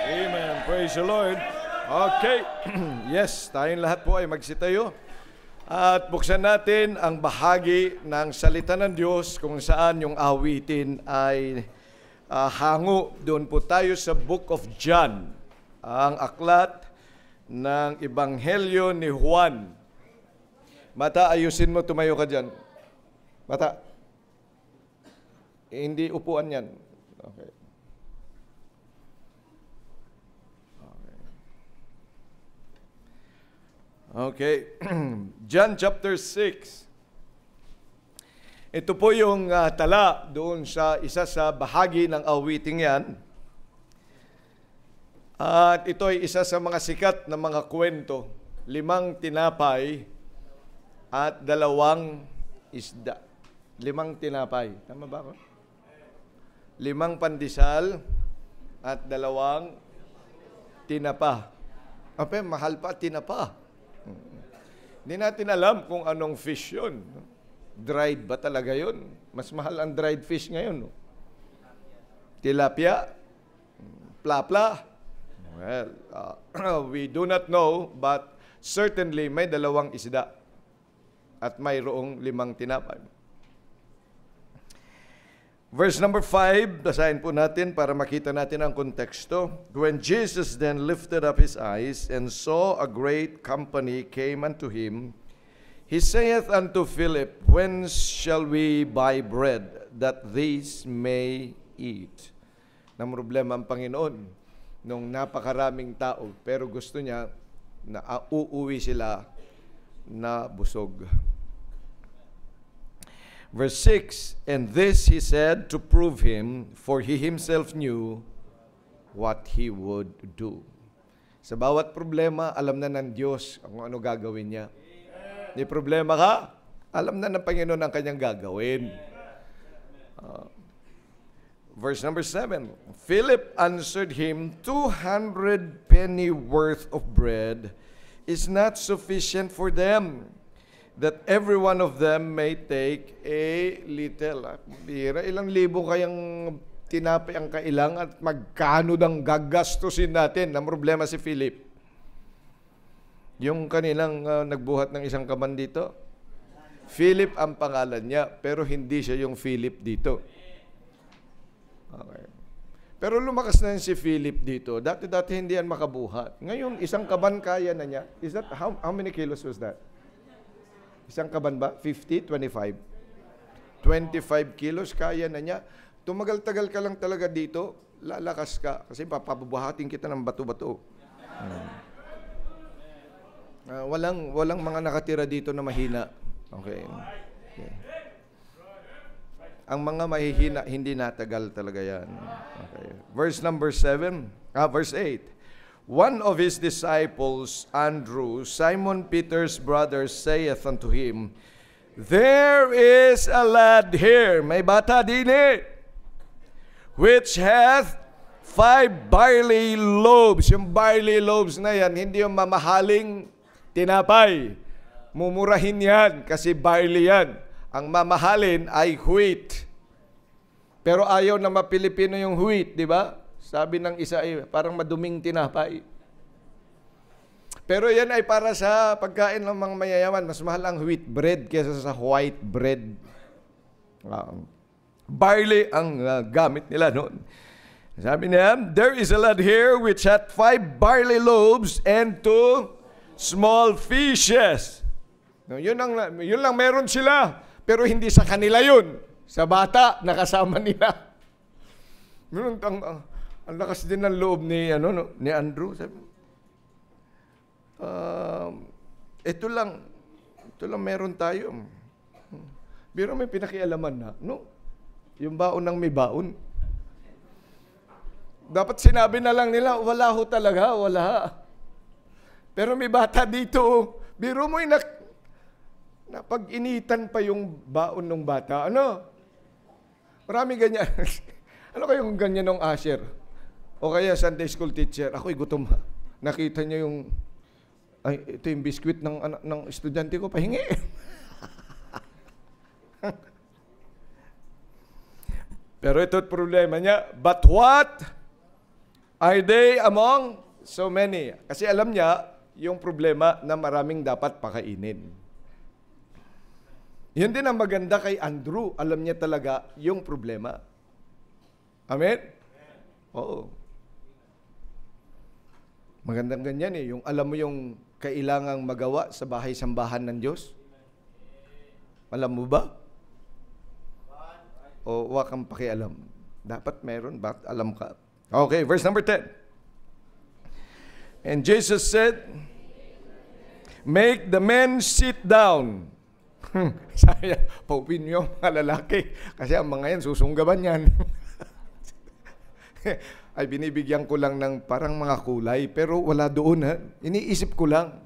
Amen. Praise the Lord. Okay. Yes, tayong lahat po ay magsitayo. At buksan natin ang bahagi ng salita ng Diyos kung saan yung awitin ay hango. Doon po tayo sa Book of John, ang aklat ng Ebanghelyo ni Juan. Mata, ayusin mo, tumayo ka dyan. Mata, hindi upuan yan. Okay. Okay. John chapter 6. Ito po yung tala doon sa isa sa bahagi ng awiting yan. At ito ay isa sa mga sikat na mga kwento. 5 tinapay at 2 isda. 5 tinapay. Tama ba ako? 5 pandesal at 2 tinapa. Ape, mahal pa tinapa. Hindi natin alam kung anong fish yun. Dried ba talaga yun? Mas mahal ang dried fish ngayon. Tilapia? Plapla? Well, we do not know, but certainly may 2 isda at mayroong 5 tinapay. Verse number 5, basahin po natin para makita natin ang konteksto. When Jesus then lifted up his eyes and saw a great company came unto him, he saith unto Philip, Whence shall we buy bread that these may eat? Nang problema ang Panginoon nung napakaraming tao, pero gusto niya na uuwi sila na busog. Verse 6, And this he said to prove him, for he himself knew what he would do. Sa bawat problema, alam na ng Diyos kung ano gagawin niya. May problema ka, alam na ng Panginoon ang kanyang gagawin. Verse number 7, Philip answered him, 200 penny worth of bread is not sufficient for them, that every one of them may take a little. Bira, ilang libo kayang tinapay ang kailang at magkano dang gagastusin natin? Ang problema si Philip. Yung kanilang nagbuhat ng isang kaban dito, Philip ang pangalan niya, pero hindi siya yung Philip dito. Okay. Pero lumakas na si Philip dito. Dati hindi yan makabuhat. Ngayon, isang kaban kaya na niya. Is that, how many kilos was that? Isang kaban ba? 50? 25? 25 kilos, kaya na niya. Tumagal-tagal ka lang talaga dito, lalakas ka. Kasi papabuhatin kita ng bato-bato. Walang mga nakatira dito na mahina. Okay. Ang mga mahihina, hindi natagal talaga yan. Okay. Verse 8. One of his disciples, Andrew, Simon Peter's brother, saith unto him, There is a lad here, may bata din which hath 5 barley loaves. Yung barley loaves na yan, hindi yung mamahaling tinapay. Mumurahin yan kasi barley yan. Ang mamahalin ay wheat. Pero ayaw na mapilipino yung wheat, di ba? Sabi ng isa ay parang maduming tinapay. Pero yan ay para sa pagkain ng mga mayayaman. Mas mahal ang wheat bread kaysa sa white bread. Barley ang gamit nila noon. Sabi niya, There is a lad here which hath 5 barley loaves and 2 small fishes. No, yun lang meron sila. Pero hindi sa kanila yun. Sa bata, nakasama nila. Ang lakas din ng loob ni Andrew. Sabi, ito lang meron tayo. Biro may pinakialaman na, no? Yung baon ng may baon. Dapat sinabi na lang nila, wala ho talaga, wala. Pero may bata dito. Biro mo napag-initan pa yung baon ng bata. Ano? Maraming ganyan. Ano kayong ganyan ng usher? O kaya Sunday school teacher, ako'y gutom ha. Nakita niya yung, ito yung biskwit ng estudyante ko, pahingi. Pero ito't problema niya, but what Are they among so many? Kasi alam niya yung problema na maraming dapat pakainin. Yun din ang maganda kay Andrew. Alam niya talaga yung problema. Amen? Oo. Magandang ganyan eh. Yung alam mo yung kailangang magawa sa bahay-sambahan ng Diyos. Alam mo ba? O wag kang pakialam. Dapat meron. Bakit alam ka? Okay, verse number 10. And Jesus said, make the men sit down. Sabi niya, paupin niyo mga lalaki. Kasi ang mga yan, susunggaban yan. Ay, binibigyan ko lang ng parang mga kulay. Pero wala doon, ha? Iniisip ko lang.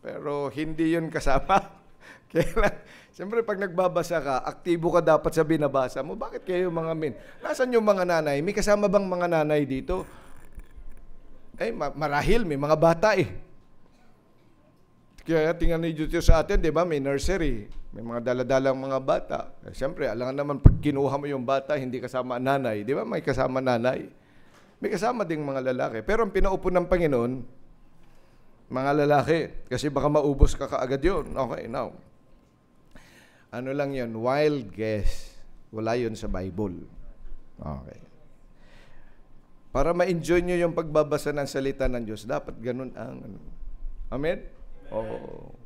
Pero hindi yun kasama. Kaya lang, siyempre pag nagbabasa ka, aktibo ka dapat sa binabasa mo. Bakit kayo mga men? Nasaan yung mga nanay? May kasama bang mga nanay dito? Eh, marahil, may mga bata eh. Kaya tingnan niyo dito sa atin, di ba, may nursery, may mga daladalang mga bata. Eh, siyempre, alangan naman pag kinuha mo yung bata, hindi kasama nanay. Di ba, may kasama nanay. May kasama ding mga lalaki. Pero ang pinaupo ng Panginoon, mga lalaki, kasi baka maubos ka kaagad yun. Okay, now. Ano lang yun? Wild guess. Wala yun sa Bible. Okay. Para ma-enjoy nyo yung pagbabasa ng salita ng Diyos, dapat ganun ang... Amen? Oh.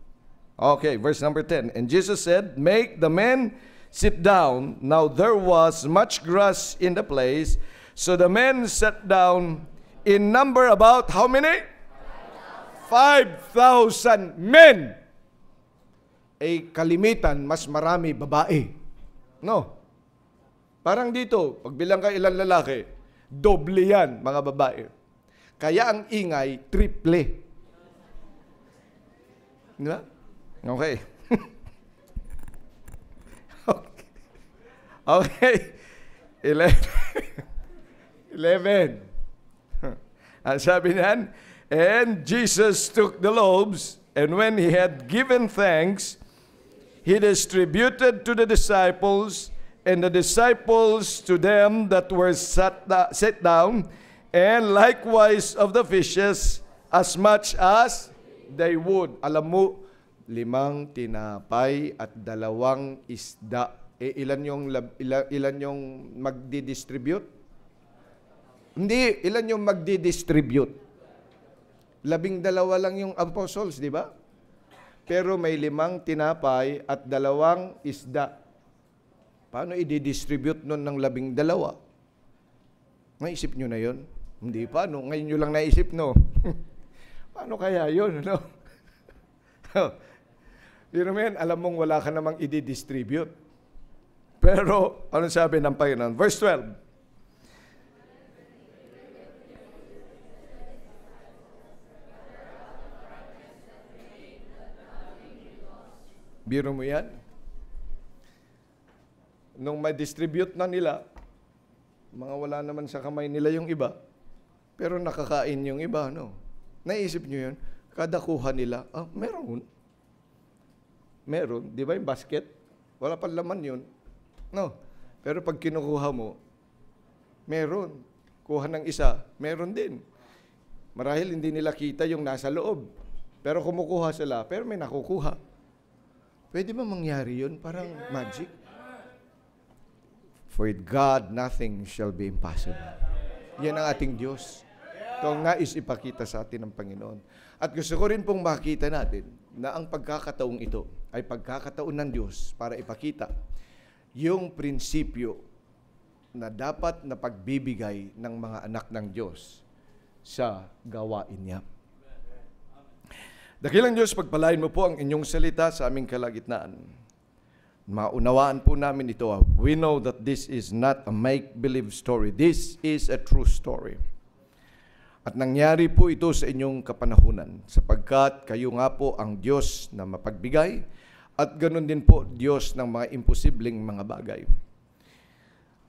Okay, verse number 10. And Jesus said, make the men sit down. Now there was much grass in the place, so the men sat down in number about how many? 5,000 men. Eh, kalimitan, mas marami babae. No? Parang dito, pagbilang ka ilang lalaki, doble yan, mga babae. Kaya ang ingay, triple. Di ba? Okay. Okay. Okay. 11. Ang sabi niyan, and Jesus took the loaves, and when he had given thanks, he distributed to the disciples, and the disciples to them that were set down, and likewise of the fishes, as much as they would. Alam mo, 5 tinapay at 2 isda. Eh, ilan yung magdi-distribute? Hindi, ilan yung magdi-distribute? 12 lang yung apostles, di ba? Pero may 5 tinapay at 2 isda. Paano i-distribute nun ng 12? Naisip nyo na yun? Hindi pa, no? Ngayon nyo lang naisip, no? Paano kaya yun, no? Pero man, alam mong wala ka namang i-distribute. Pero, ano sabi ng Panginoon? Verse 12. Biro mo yan? Nung ma-distribute na nila, mga wala naman sa kamay nila yung iba, pero nakakain yung iba, no? Naisip nyo yun? Kada kuha nila, meron. Meron. Di ba yung basket? Wala pa laman yun. No. Pero pag kinukuha mo, meron. Kuha ng isa, meron din. Marahil hindi nila kita yung nasa loob. Pero kumukuha sila, pero may nakukuha. Pwede ba mangyari yun? Parang magic. For with God, nothing shall be impossible. Yan ang ating Diyos. Ito ang nais ipakita sa atin ng Panginoon. At gusto ko rin pong makita natin na ang pagkakataong ito ay pagkakataon ng Diyos para ipakita yung prinsipyo na dapat na pagbibigay ng mga anak ng Diyos sa gawain niya. Dakilang Diyos, pagpalain mo po ang inyong salita sa aming kalagitnaan. Maunawaan po namin ito. We know that this is not a make-believe story. This is a true story. At nangyari po ito sa inyong kapanahunan, sapagkat kayo nga po ang Diyos na mapagbigay at ganoon din po Diyos ng mga imposibleng mga bagay.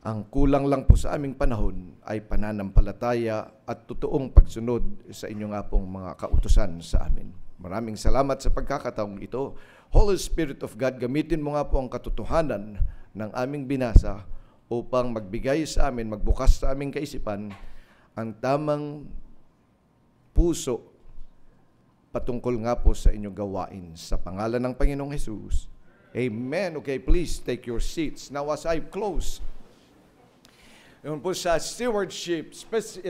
Ang kulang lang po sa aming panahon ay pananampalataya at totoong pagsunod sa inyong nga pong mga kautusan sa amin. Maraming salamat sa pagkakataong ito. Holy Spirit of God, gamitin mo nga po ang katotohanan ng aming binasa upang magbigay sa amin, magbukas sa aming kaisipan ang tamang puso patungkol nga po sa inyong gawain. Sa pangalan ng Panginoong Jesus. Amen. Okay, please take your seats. Now as I close, yun po sa stewardship,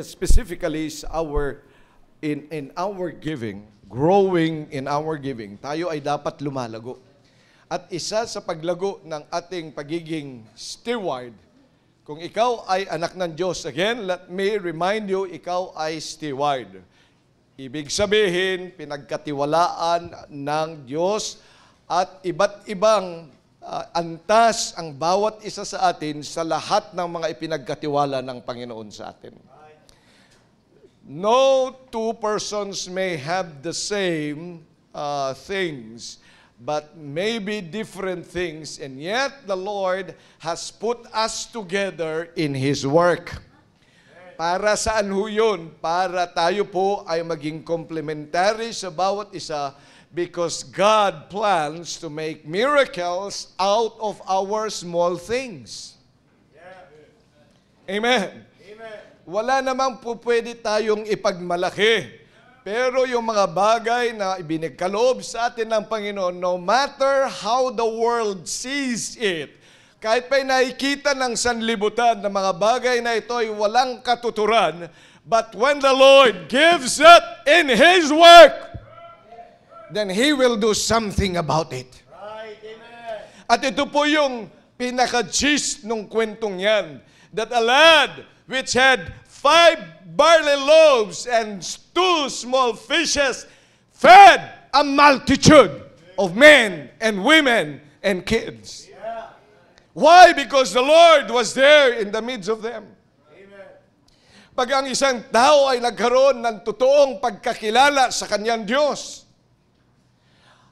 specifically is in our giving, growing in our giving, tayo ay dapat lumalago. At isa sa paglago ng ating pagiging steward, kung ikaw ay anak ng Diyos, again, let me remind you, ikaw ay steward. Ibig sabihin, pinagkatiwalaan ng Diyos at iba't ibang antas ang bawat isa sa atin sa lahat ng mga ipinagkatiwala ng Panginoon sa atin. No two persons may have the same things, but maybe different things, and yet the Lord has put us together in His work. Para saan ho yun? Para tayo po ay maging complementary sa bawat isa, because God plans to make miracles out of our small things. Amen. Wala namang po pwede tayong ipagmalaki. Pero yung mga bagay na ibinigkaloob sa atin ng Panginoon, no matter how the world sees it, kahit pa'y nakikita ng sanlibutan na mga bagay na ito ay walang katuturan, but when the Lord gives it in His work, then He will do something about it. Right, amen. At ito po yung pinaka-gist ng kwentong yan, that a lad which had 5 barley loaves and 2 small fishes fed a multitude of men and women and kids. Yeah. Why? Because the Lord was there in the midst of them. Amen. Pag ang isang tao ay nagkaroon ng totoong pagkakilala sa kanyang Diyos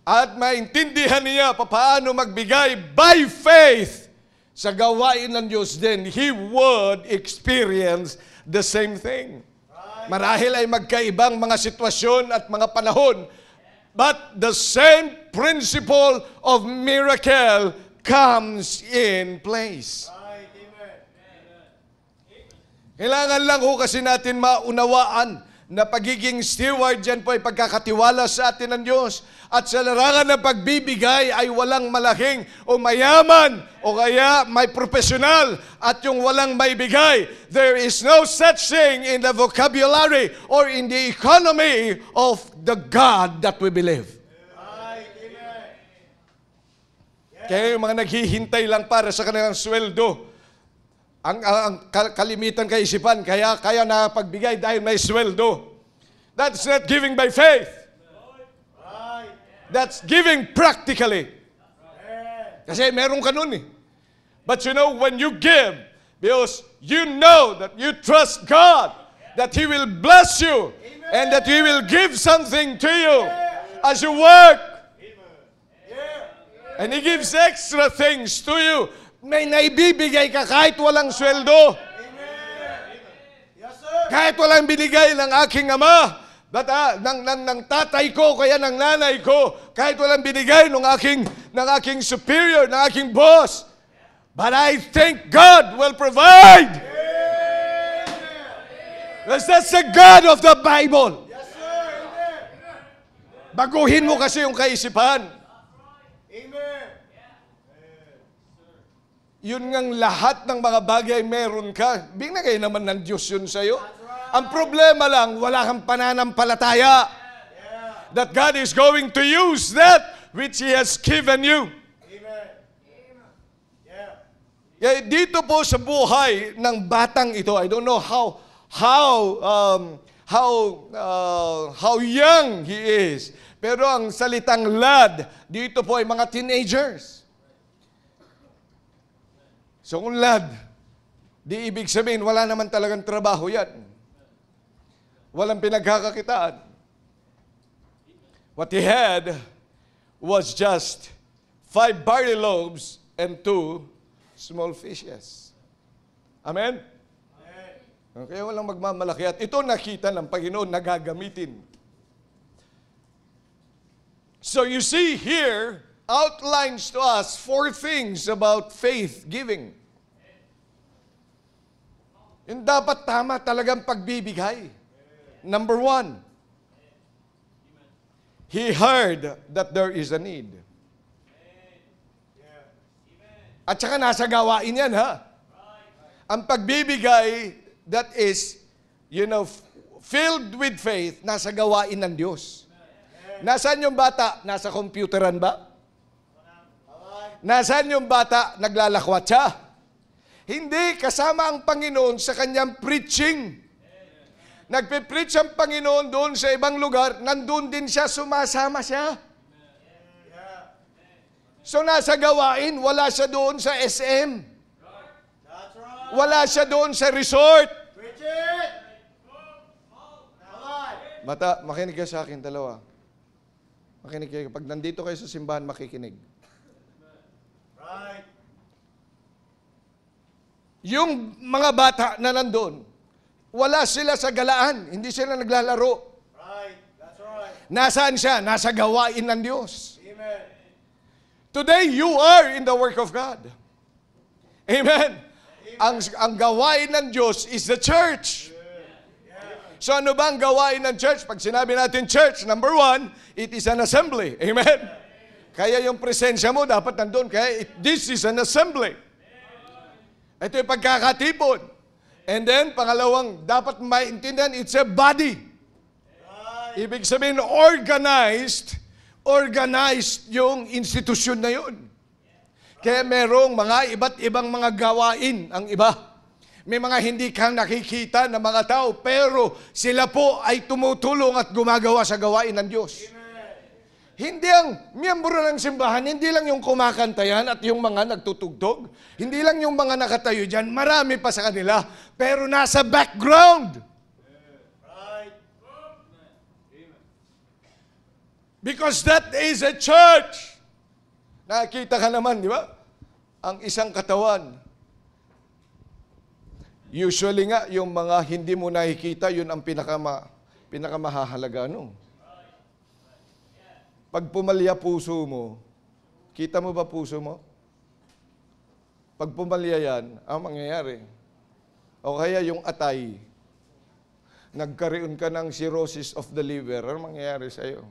at maintindihan niya paano magbigay by faith sa gawain ng Diyos, then he would experience the same thing. Marahil ay magkaibang mga sitwasyon at mga panahon, but the same principle of miracle comes in place. Right, amen. Kailangan lang ho kasi natin maunawaan na pagiging steward dyan po ay pagkakatiwala sa atin ng Diyos. At sa larangan ng pagbibigay ay walang malaking o mayaman o kaya may profesional at yung walang maibigay. There is no such thing in the vocabulary or in the economy of the God that we believe. Right, amen. Kaya yung mga naghihintay lang para sa kanilang sweldo, ang kalimitan kaisipan, kaya nakapagbigay dahil may sweldo. That's not giving by faith. Right. That's giving practically. Kasi meron ka nun eh. But you know, when you give, because you know that you trust God, that He will bless you, and that He will give something to you as you work. And He gives extra things to you. May naibibigay ka kahit walang sweldo. Yes, sir. Kahit walang binigay ng aking ama, ng tatay ko, kaya ng nanay ko, kahit walang binigay ng aking superior, ng aking boss. But I think God will provide. Because that's the God of the Bible. Yes, sir. Amen. Baguhin mo kasi yung kaisipan. Amen. Yun ngang lahat ng mga bagay meron ka. Binigay naman ng Diyos yun sa'yo. Ang problema lang, wala kang pananampalataya. That God is going to use that which He has given you. Amen. Yeah. Dito po sa buhay ng batang ito, I don't know how young he is. Pero ang salitang lad, dito po ay mga teenagers. So kung lad, di ibig sabihin, wala naman talagang trabaho yan. Walang pinagkakakitaan. What he had was just 5 barley loaves and 2 small fishes. Amen? Okay, walang magmamalaki. At ito nakita ng Panginoon na gagamitin. So you see here, outlines to us 4 things about faith giving. Yung dapat tama talagang pagbibigay. Number 1, he heard that there is a need. At saka nasa gawain yan, ha? Ang pagbibigay that is, filled with faith, nasa gawain ng Diyos. Nasaan yung bata? Nasa computeran ba? Nasaan yung bata? Naglalakwat siya? Hindi, kasama ang Panginoon sa kanyang preaching. Nagpe-preach ang Panginoon doon sa ibang lugar, nandun din siya, sumasama siya. So nasa gawain, wala siya doon sa SM. Wala siya doon sa resort. Preach it! Mata, makinig kayo sa akin, dalawa. Makinig kayo. Pag nandito kayo sa simbahan, makikinig. Right. Yung mga bata na nandun, wala sila sa galaan. Hindi sila naglalaro. Right. That's right. Nasaan siya? Nasa gawain ng Diyos. Amen. Today, you are in the work of God. Amen. Ang gawain ng Diyos is the church. So ano ba ang gawain ng church? Pag sinabi natin church, number 1, it is an assembly. Amen. Kaya yung presensya mo dapat nandun. Kaya this is an assembly. Ito yung pagkakatipon. And then, pangalawang, dapat maintindihan, it's a body. Ibig sabihin, organized yung institusyon na yun. Kaya merong mga iba't ibang mga gawain ang iba. May mga hindi kang nakikita na mga tao, pero sila po ay tumutulong at gumagawa sa gawain ng Diyos. Hindi ang miyembro ng simbahan, hindi lang yung kumakanta yan at yung mga nagtutugtog. Hindi lang yung mga nakatayo dyan, marami pa sa kanila. Pero nasa background. Because that is a church. Nakita ka naman, di ba? Ang isang katawan. Usually nga, yung mga hindi mo nakikita, yun ang pinakamahahalaga. No? Pag pumalya puso mo, kita mo ba puso mo? Pag pumalya yan, ang mangyayari. O kaya yung atay, nagkaroon ka ng cirrhosis of the liver, ano mangyayari sa'yo?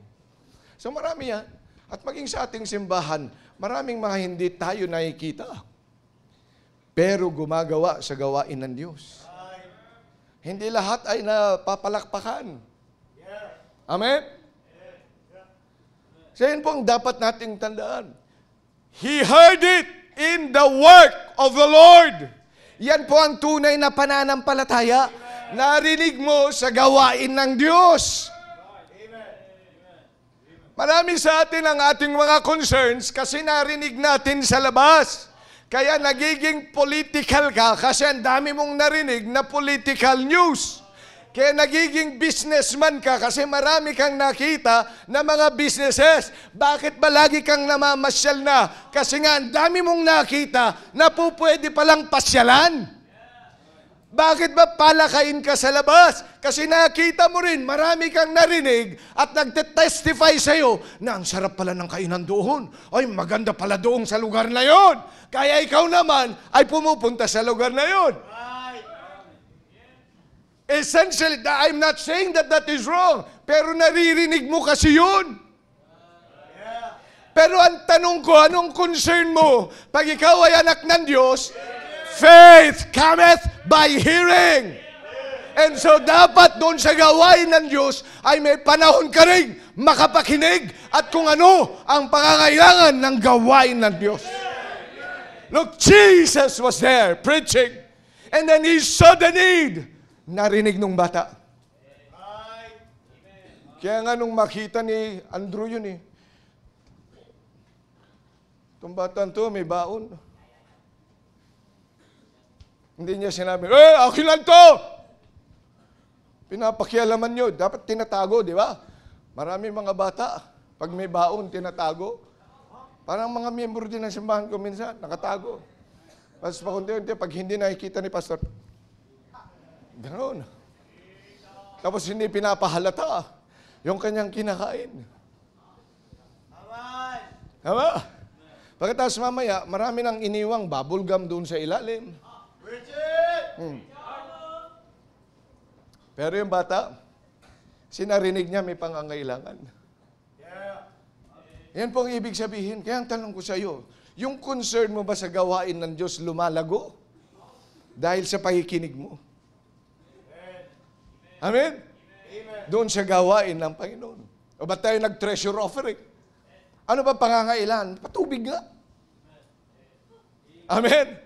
So marami yan. At maging sa ating simbahan, maraming mga hindi tayo nakikita. Pero gumagawa sa gawain ng Diyos. Hindi lahat ay napapalakpakan. Amen? So yun po ang dapat nating tandaan. He heard it in the work of the Lord. Yan po ang tunay na pananampalataya. Narinig mo sa gawain ng Diyos. Marami sa atin ang ating mga concerns kasi narinig natin sa labas. Kaya nagiging political ka kasi ang dami mong narinig na political news. Kaya nagiging businessman ka kasi marami kang nakita na mga businesses. Bakit ba lagi kang namamasyal na? Kasi nga ang dami mong nakita na po pwede palang pasyalan. Bakit ba palakain ka sa labas? Kasi nakita mo rin, marami kang narinig at nagte-testify sa'yo na ang sarap pala ng kainan doon. Ay, maganda pala doon sa lugar na yon. Kaya ikaw naman ay pumupunta sa lugar na yon. Essentially, I'm not saying that that is wrong, pero naririnig mo kasi yun. Pero ang tanong ko, anong concern mo? Pag ikaw ay anak ng Diyos, faith cometh by hearing. And so dapat doon sa gawain ng Diyos ay may panahon ka rin makapakinig at kung ano ang pangangailangan ng gawain ng Diyos. Look, Jesus was there preaching and then He saw the need. Narinig nung bata. Kaya nga nung makita ni Andrew yun itong batang to may baon. Hindi niya sinabi, akin lang to! Pinapakialaman nyo. Dapat tinatago, di ba? Marami mga bata, pag may baon, tinatago. Parang mga miyembro din ng simbahan ko minsan, nakatago. Tapos pakunti-unti, pag hindi nakikita ni pastor, ganoon. Tapos hindi pinapahalata yung kanyang kinakain. Tama? Pagkatapos mamaya, marami nang iniwang bubble gum doon sa ilalim. Pero yung bata, sinarinig niya may pangangailangan. Yan po ang ibig sabihin. Kaya ang tanong ko sa iyo, yung concern mo ba sa gawain ng Diyos lumalago? Dahil sa pakikinig mo. Amen? Doon sa gawain ng Panginoon. O ba't tayo nag-treasure offering? Ano ba pangangailangan? Patubig nga. Amen?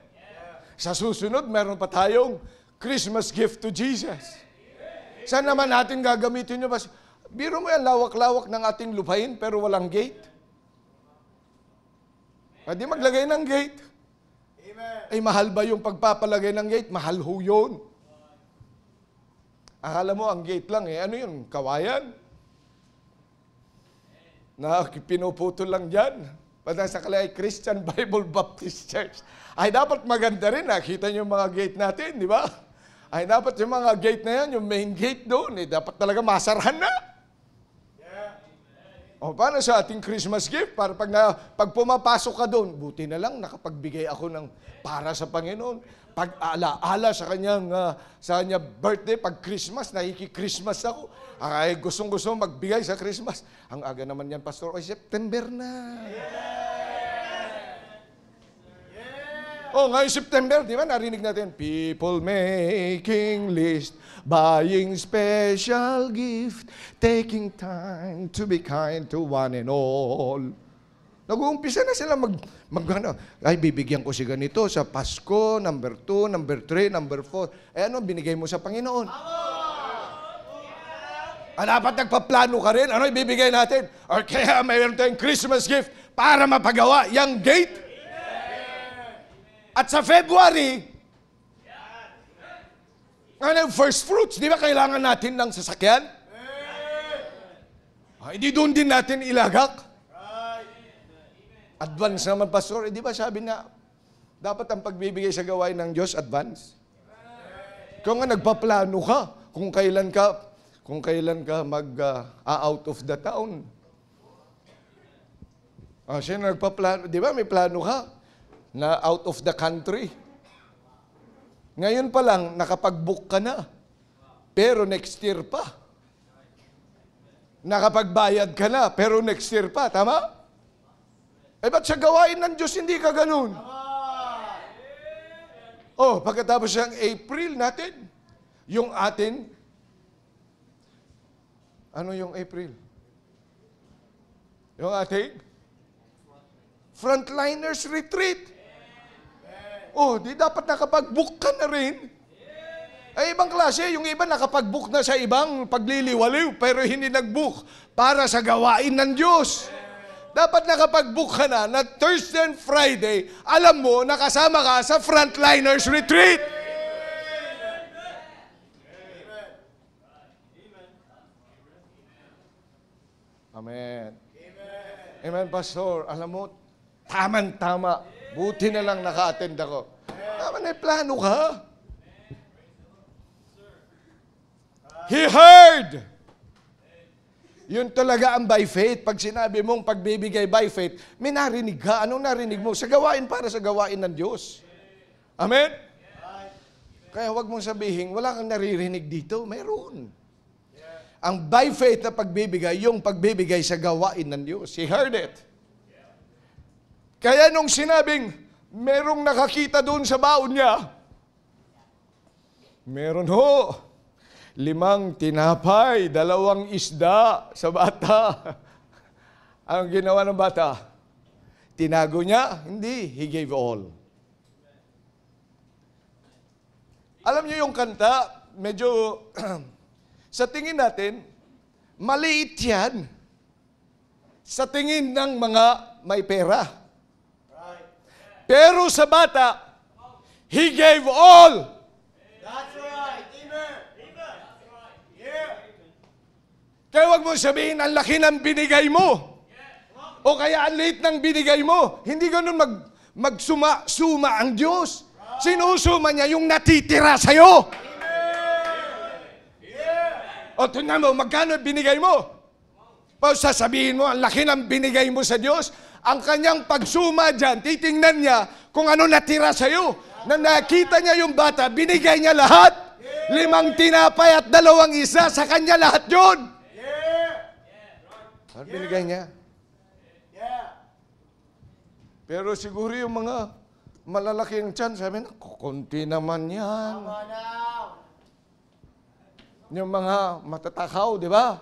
Sa susunod, meron pa tayong Christmas gift to Jesus. Saan naman natin gagamitin nyo? Biro mo yan, lawak-lawak ng ating lupain pero walang gate. Hindi maglagay ng gate. Amen. Ay, mahal ba yung pagpapalagay ng gate? Mahal ho yun. Akala mo, ang gate lang eh. Ano yun? Kawayan? Na pinuputol lang dyan. Pag sa kalay, Christian Bible Baptist Church. Ay, dapat maganda rin. Nakita nyo yung mga gate natin, di ba? Ay, dapat yung mga gate na yan, yung main gate doon, eh, dapat talaga masarahan na. O, paano sa ating Christmas gift? Para pag pumapasok ka doon, buti na lang, nakapagbigay ako ng para sa Panginoon. Pag-ala-ala sa kanyang birthday, pag Christmas, nakiki-Christmas ako. Ay, gustong-gusto magbigay sa Christmas. Ang aga naman yan, Pastor, ay September na. Oh, ngayon September, di ba, narinig natin, people making list, buying special gift, taking time to be kind to one and all. Nag-uumpisa na sila ay, bibigyan ko si ganito sa Pasko, number 2, number 3, number 4. Eh, ano, binigay mo sa Panginoon? Dapat nagpaplano ka rin, ano ibibigay natin? Or kaya mayroon tayong Christmas gift para mapagawa yung gate. At sa February, ano, first fruits, di ba kailangan natin ng sasakyan? Hindi doon din natin ilagak. Advance naman, Pastor. Di ba sabi na, dapat ang pagbibigay sa gawain ng Diyos, advance? Kung nga nagpaplano ka, kung kailan ka mag-out of the town. Sino nagpaplano? Di ba may plano ka? Na out of the country. Ngayon pa lang, nakapag-book ka na. Pero next year pa. Nakapagbayad ka na, pero next year pa. Tama? Eh, ba't sa gawain ng Diyos hindi ka ganun? Oh, pagkatapos ng April natin, yung atin, ano yung April? Yung ating Frontliners Retreat. Oh, di dapat nakapag-book ka na rin. Ay, ibang klase. Yung iba nakapag-book na sa ibang pagliliwaliw, pero hindi nag-book para sa gawain ng Diyos. Dapat nakapag-book ka na Thursday and Friday, alam mo, nakasama ka sa Frontliners Retreat. Amen. Amen, Pastor. Alam mo, tama. Buti na lang naka-attend ako. Tama na, plano ka. He heard. Yun talaga ang by faith. Pag sinabi mong pagbibigay by faith, may narinig ka. Anong narinig mo? Sa gawain para sa gawain ng Diyos. Amen? Kaya wag mong sabihin, wala kang naririnig dito. Meron. Ang by faith na pagbibigay, yung pagbibigay sa gawain ng Diyos. He heard it. Kaya nung sinabing, merong nakakita doon sa baon niya, meron ho, 5 tinapay, 2 isda sa bata. Ang ginawa ng bata? Tinago niya? Hindi. He gave all. Alam niyo yung kanta, medyo, sa tingin natin, maliit yan. Sa tingin ng mga may pera. Pero sa bata, he gave all. That's right. Amen. Yeah. Kaya wag mo sabihin, ang laki ng binigay mo. O kaya ang liit ng binigay mo. Hindi ganun magsuma-suma ang Diyos. Sinusuma niya yung natitira sa'yo. O tingnan mo, magkano binigay mo? O sasabihin mo, ang laki ng binigay mo sa Diyos. Ang kanyang pagsuma dyan, titingnan niya kung ano natira sa'yo. Na nakita niya yung bata, binigay niya lahat. 5 tinapay at 2 isda, sa Kanya lahat yun. Ano binigay niya? Pero siguro yung mga malalaking tiyan, sabi na, konti naman yan. Yung mga matatakaw, di ba?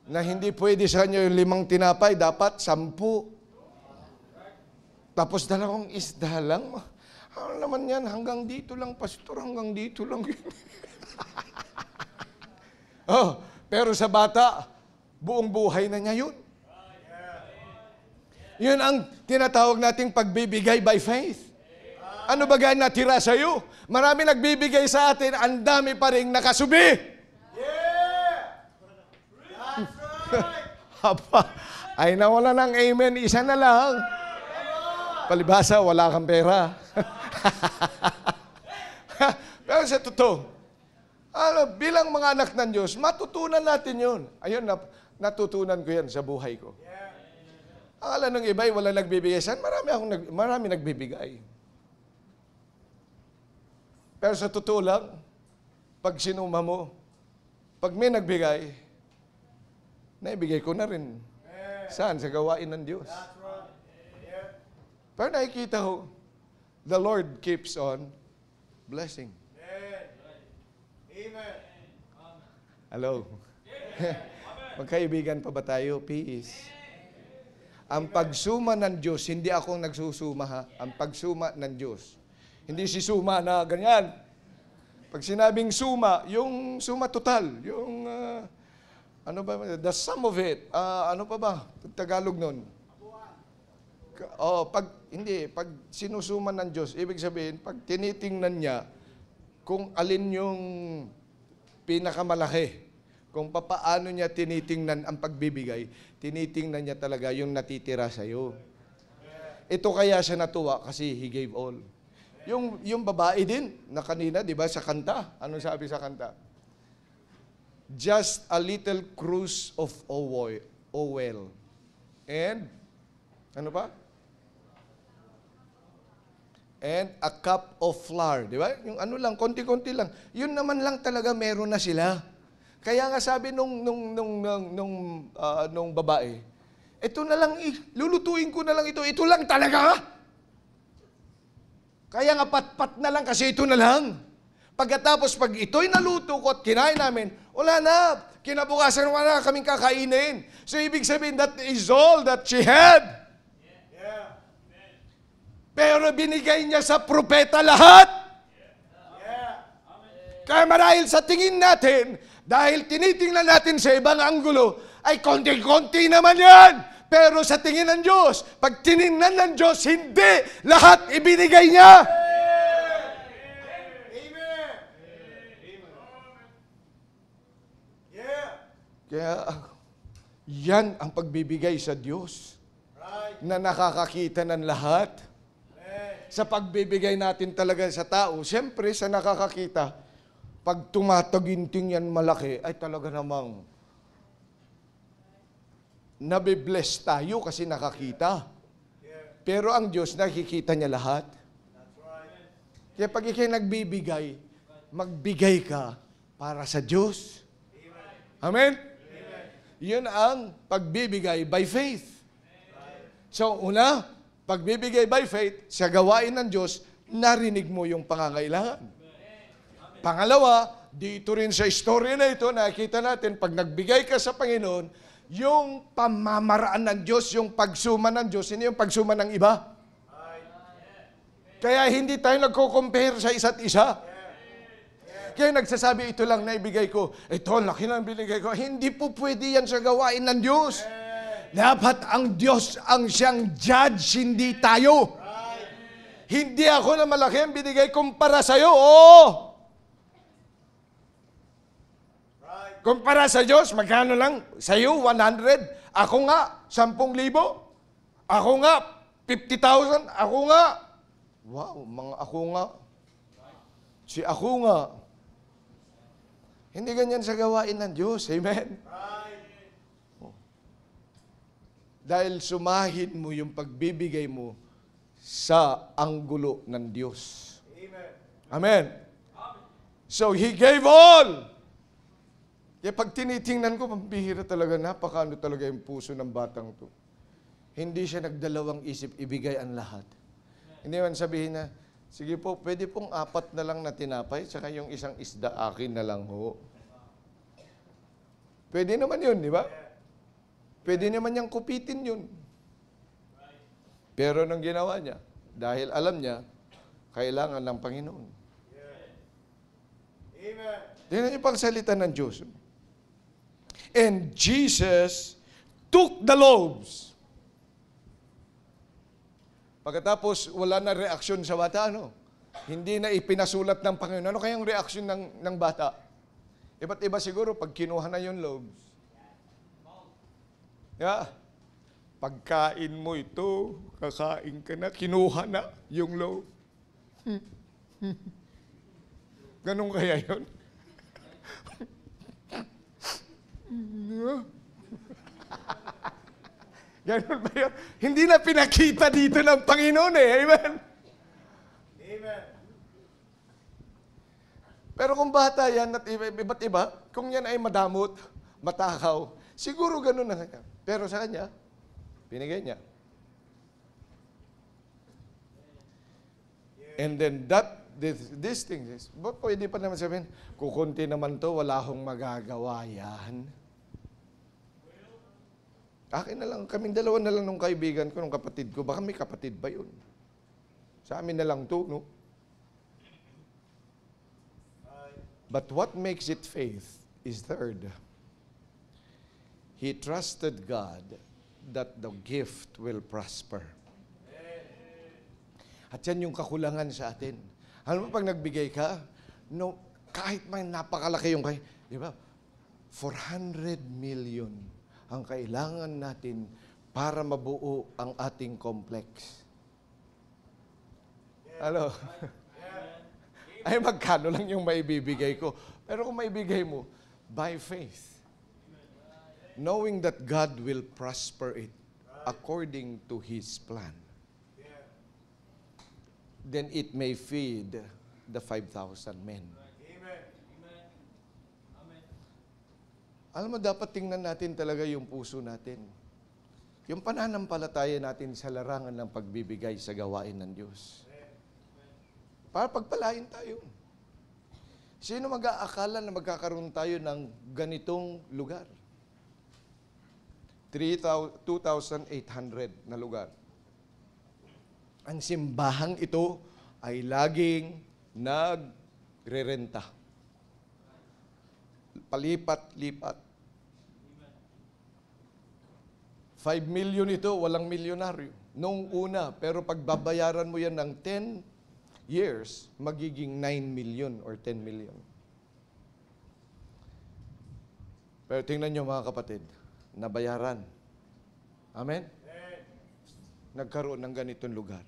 Na hindi pwede sa kanya yung 5 tinapay, dapat 10. Tapos 2 isda lang. Ano naman yan? Hanggang dito lang, pastor. Hanggang dito lang. Oh, pero sa bata, buong buhay na niya yun. Yun ang tinatawag nating pagbibigay by faith. Ano ba ganyan natira sa iyo? Marami nagbibigay sa atin, ang dami pa rin nakasubi. Haba, ay nawala ng amen, isa na lang. Palibhasa, wala kang pera. Pero sa totoo, bilang mga anak ng Diyos, matutunan natin yun. Ayun, natutunan ko yan sa buhay ko. Akala ng iba, wala nagbibigay. Saan? Marami nagbibigay. Pero sa totoo lang, pag sinuma mo, pag may nagbigay, naibigay ko na rin. Saan? Sa gawain ng Diyos. Pero nakikita ko, the Lord keeps on blessing. Amen. Hello. Magkaibigan pa ba tayo? Peace. Ang pagsuma ng Diyos, hindi ako nagsusuma ha. Ang pagsuma ng Diyos. Hindi si suma na ganyan. Pag sinabing suma, yung suma total, yung ano ba, the sum of it. Ano pa ba? Tagalog nun. Pag sinusuma ng Diyos, ibig sabihin, pag tinitingnan niya kung alin yung pinakamalaki, kung papaano niya tinitingnan ang pagbibigay, tinitingnan niya talaga yung natitira sa iyo. Ito kaya siya natuwa kasi He gave all. Yung babae din na kanina, 'di ba, sa kanta. Ano sabi sa kanta? Just a little cruse of oil. And ano pa? And a cup of flour, 'di ba? Yung ano lang, konti-konti lang. Yun naman lang talaga meron na sila. Kaya nga sabi nung babae, ito na lang, lulutuin ko na lang ito. Ito lang talaga. Kaya nga pat-pat na lang kasi ito na lang. Pagkatapos pag ito'y naluto ko at kinain namin, wala na. Kinabukasan wala na kaming kakainin. So ibig sabihin, that is all that she had. Pero binigay niya sa propeta lahat. Kaya marahil sa tingin natin, dahil tinitingnan natin sa ibang anggulo, ay konti-konti naman yan. Pero sa tingin ng Diyos, pag tiningnan ng Diyos, hindi. Lahat ibinigay niya. Amen. Kaya, yan ang pagbibigay sa Diyos na nakakakita ng lahat. Sa pagbibigay natin talaga sa tao, siyempre sa nakakakita, pag tumataginting yan malaki, ay talaga namang nabibless tayo kasi nakakita. Pero ang Diyos, nakikita niya lahat. Kaya pag ikay nagbibigay, magbigay ka para sa Diyos. Amen? Yun ang pagbibigay by faith. So, una, pagbibigay by faith, sa gawain ng Diyos, narinig mo yung pangangailangan. Pangalawa, dito rin sa istorya na ito, nakikita natin, pag nagbigay ka sa Panginoon, yung pamamaraan ng Diyos, yung pagsuma ng Diyos, hindi yung pagsuma ng iba. Kaya hindi tayo nagko-compare sa isa't isa. Kaya nagsasabi, ito lang na ibigay ko. Ito, laki lang binigay ko. Hindi po pwede yan sa gawain ng Diyos. Dapat ang Diyos ang siyang judge, hindi tayo. Hindi ako na malaki ang binigay kumpara sa'yo. Oo. Kumpara sa Diyos, magkano lang? Sa'yo, 100. Ako nga, 10,000. Ako nga, 50,000. Ako nga. Wow, mga ako nga. Si ako nga. Hindi ganyan sa gawain ng Diyos. Amen? Dahil sumahin mo yung pagbibigay mo sa anggulo ng Diyos. Amen. So, He gave all. Kaya pag tinitingnan ko, pambihira talaga, napakaano talaga yung puso ng batang to. Hindi siya nagdalawang isip, ibigay ang lahat. Hindi man sabihin na, sige po, pwede pong 4 na lang na tinapay, saka yung isang isda, akin na lang ho. Pwede naman yun, di ba? Pwede naman niyang kupitin yun. Pero nung ginawa niya, dahil alam niya, kailangan ng Panginoon. Amen. Tingnan niyo pang salita ng Diyos. And Jesus took the loaves. Pagkatapos, wala na reaksyon sa bata, ano? Hindi na ipinasulat ng Panginoon. Ano kayang reaksyon ng bata? Iba't iba siguro pag kinuha na yung loaves. Yeah. Pagkain mo ito, kakain ka na, kinuha na yung loaf. Ganun kaya yun? Ganun ba yun? Hindi na pinakita dito ng Panginoon eh. Amen? Amen. Pero kung bata yan at iba't iba, kung yan ay madamot, matakaw, siguro ganun na kanya. Pero sa kanya, binigay niya. And then this thing is, pwede pa naman sabihin, kukunti naman to, wala akong magagawa yan. Akin na lang, kaming dalawa na lang nung kaibigan ko, nung kapatid ko, baka may kapatid ba yun? Sa amin na lang to, no? But what makes it faith is third. He trusted God that the gift will prosper. At yan yung kakulangan sa atin. Alam mo, pag nagbigay ka, no, kahit may napakalaki yung kay, di ba? 400 million ang kailangan natin para mabuo ang ating complex. Ano? Ay, magkano lang yung maibibigay ko. Pero kung maibigay mo, by faith, knowing that God will prosper it according to His plan, then it may feed the 5,000 men. Alam mo, dapat tingnan natin talaga yung puso natin. Yung pananampalataya natin sa larangan ng pagbibigay sa gawain ng Diyos. Para pagpalain tayo. Sino mag-aakala na magkakaroon tayo ng ganitong lugar? 2,800 na lugar. Ang simbahang ito ay laging nagre-renta. Palipat-lipat. 5 million ito, walang milyonaryo. Noong una, pero pagbabayaran mo yan ng 10 years, magiging 9 million or 10 million. Pero tingnan nyo mga kapatid, nabayaran. Amen? Nagkaroon ng ganitong lugar.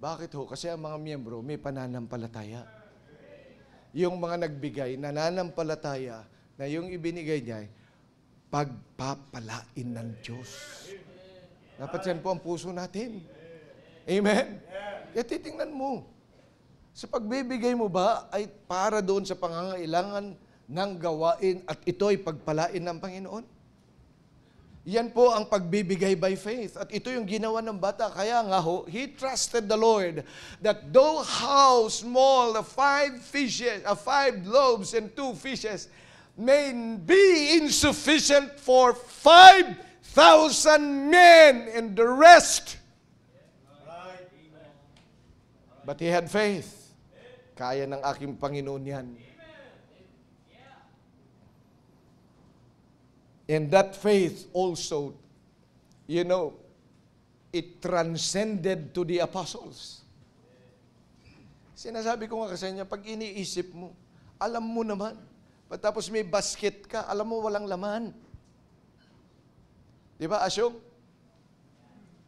Bakit ho? Kasi ang mga miyembro may pananampalataya. Yung mga nagbigay, nananampalataya na yung ibinigay niya ay pagpapalain ng Diyos. Dapat yan po ang puso natin. Amen? Kaya titingnan mo. Sa pagbibigay mo ba ay para doon sa pangangailangan ng gawain at ito ay pagpalain ng Panginoon? Yan po ang pagbibigay by faith. At ito yung ginawa ng bata. Kaya nga ho, he trusted the Lord that though how small the 5 loaves and 2 fishes may be insufficient for 5,000 men and the rest. But he had faith. Kaya ng aking Panginoon yan. And that faith also, it transcended to the apostles. Sinasabi ko nga kasi niya, pag iniisip mo, alam mo naman, pagtapos may basket ka, alam mo walang laman. Di ba, Asyong?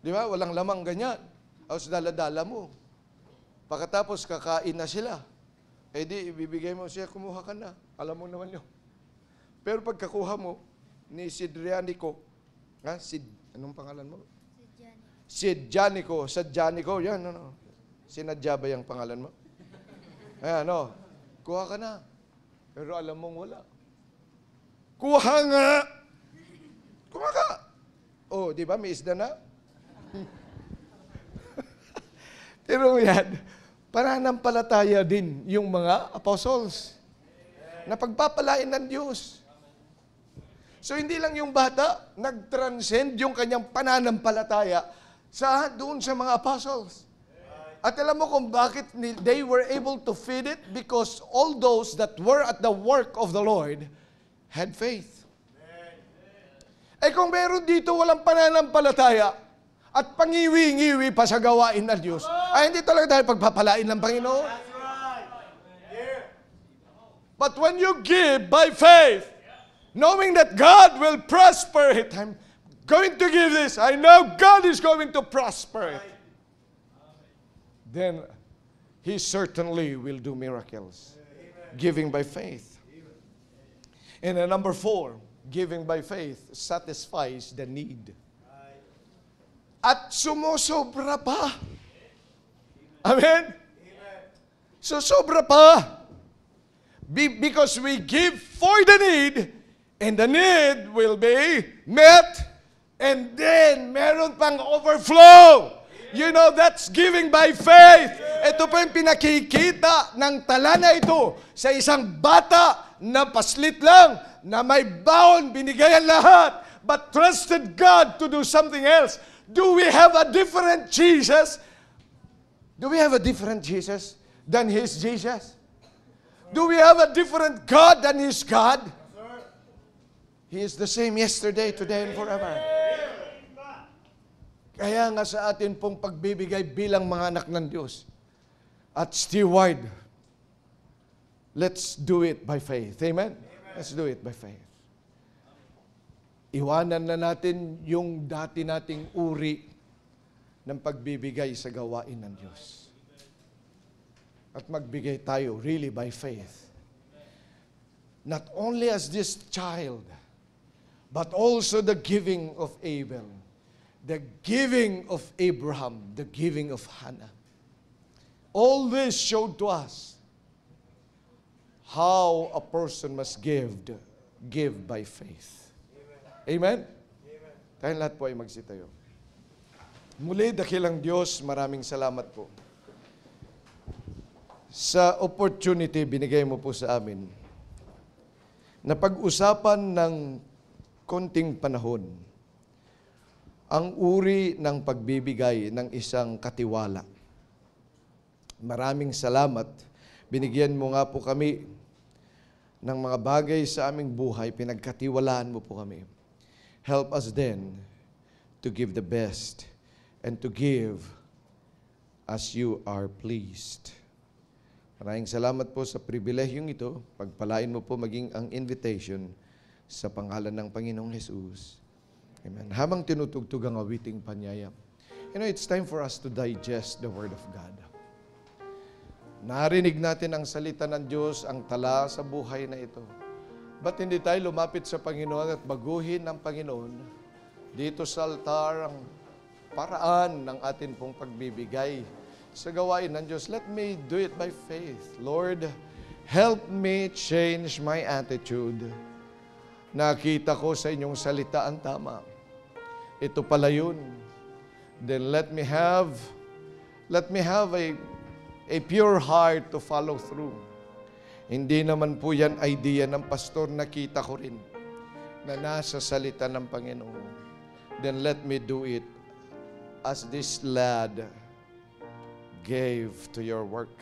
Di ba, walang lamang ganyan. Tapos dala-dala mo. Pagkatapos kakain na sila. Eh di, ibibigay mo siya, kumuha ka na. Alam mo naman yun. Pero pagkakuha mo, ni Sidrianico, anong pangalan mo? Sidjanico. Yan, Sinadya ba yung pangalan mo? Ayan, kuha ka na. Pero alam mong wala. Kuha nga! Kuha ka! Oh, di ba? May isda na? Pero yan, pananampalataya din yung mga apostles na pagpapalain ng Diyos. So, hindi lang yung bata, nag-transcend yung kanyang pananampalataya doon sa mga apostles. At alam mo kung bakit they were able to feed it? Because all those that were at the work of the Lord had faith. Eh kung meron dito walang pananampalataya at pangiwi-ngiwi pa sa gawain ng Diyos, ay hindi talaga tayo pagpapalain ng Panginoon. But when you give by faith, knowing that God will prosper it, I'm going to give this, I know God is going to prosper it, then He certainly will do miracles. Giving by faith. And then number 4, giving by faith satisfies the need. At sumusobra pa. Amen? So sobra pa. Because we give for the need, and the need will be met, and then meron pang overflow. You know, that's giving by faith. Ito po yung pinakikita ng tala na ito sa isang bata na paslit lang, na may baon, binigayan lahat, but trusted God to do something else. Do we have a different Jesus? Do we have a different Jesus than His Jesus? Do we have a different God than His God? He is the same yesterday, today, and forever. Kaya nga sa atin pong pagbibigay bilang mga anak ng Diyos at steward, let's do it by faith. Amen? Let's do it by faith. Iwanan na natin yung dati nating uri ng pagbibigay sa gawain ng Diyos. At magbigay tayo really by faith. Not only as this child, but also the giving of Abel, the giving of Abraham, the giving of Hannah. All this showed to us how a person must give by faith. Amen? Tayong lahat po ay magsitayo. Muli, dakilang Diyos, maraming salamat po sa opportunity binigay mo po sa amin na pag-usapan ng konting panahon ang uri ng pagbibigay ng isang katiwala. Maraming salamat. Binigyan mo nga po kami ng mga bagay sa aming buhay, pinagkatiwalaan mo po kami. Help us then to give the best and to give as you are pleased. Maraming salamat po sa pribilehyong ito. Pagpalain mo po maging ang invitation sa pangalan ng Panginoong Jesus. Amen. Habang tinutugtog ang awiting panyaya, it's time for us to digest the Word of God. Narinig natin ang salita ng Diyos, ang tala sa buhay na ito. Ba't hindi tayo lumapit sa Panginoon at baguhin ng Panginoon dito sa altar ang paraan ng atin pong pagbibigay sa gawain ng Diyos? Let me do it by faith. Lord, help me change my attitude. Nakita ko sa inyong salita ang tama. Ito pala yun. Then let me have a pure heart to follow through. Hindi naman po yan idea ng pastor, nakita ko rin na nasa salita ng Panginoon. Then let me do it as this lad gave to your work.